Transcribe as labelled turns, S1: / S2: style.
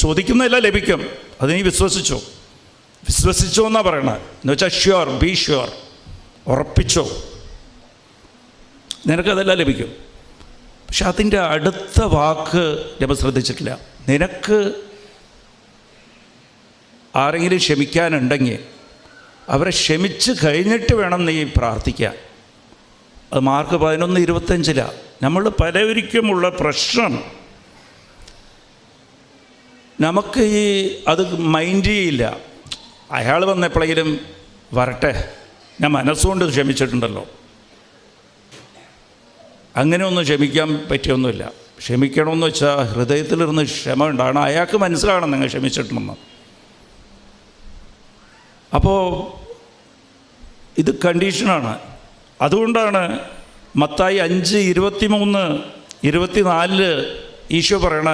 S1: ചോദിക്കുന്നതെല്ലാം ലഭിക്കും. അത് നീ വിശ്വസിച്ചോ എന്നാണ് പറയണത്. എന്ന് വെച്ചാൽ ഷ്യൂർ, ബി ഷ്യൂർ, ഉറപ്പിച്ചോ, നിനക്കതെല്ലാം ലഭിക്കും. പക്ഷെ അതിൻ്റെ അടുത്ത വാക്ക് നമ്മൾ ശ്രദ്ധിച്ചിട്ടില്ല. നിനക്ക് ആരെങ്കിലും ക്ഷമിക്കാനുണ്ടെങ്കിൽ അവരെ ക്ഷമിച്ച് കഴിഞ്ഞിട്ട് വേണം നീ പ്രാർത്ഥിക്കാൻ. അത് മാർക്ക് 11:25. നമ്മൾ പലവരിക്കുമുള്ള പ്രശ്നം, നമുക്ക് അത് മൈൻഡ് ചെയ്യില്ല. അയാൾ വന്നെപ്പോഴെങ്കിലും വരട്ടെ, ഞാൻ മനസ്സുകൊണ്ട് ക്ഷമിച്ചിട്ടുണ്ടല്ലോ. അങ്ങനെയൊന്നും ക്ഷമിക്കാൻ പറ്റിയൊന്നുമില്ല. ക്ഷമിക്കണമെന്ന് വെച്ചാൽ ഹൃദയത്തിലിരുന്ന് ക്ഷമ ഉണ്ടാകണം. അയാൾക്ക് മനസ്സിലാകണം നിങ്ങൾ ക്ഷമിച്ചിട്ടുണ്ടെന്ന്. അപ്പോൾ ഇത് കണ്ടീഷനാണ്. അതുകൊണ്ടാണ് മത്തായി 5:23-24 ഈശോ പറയണ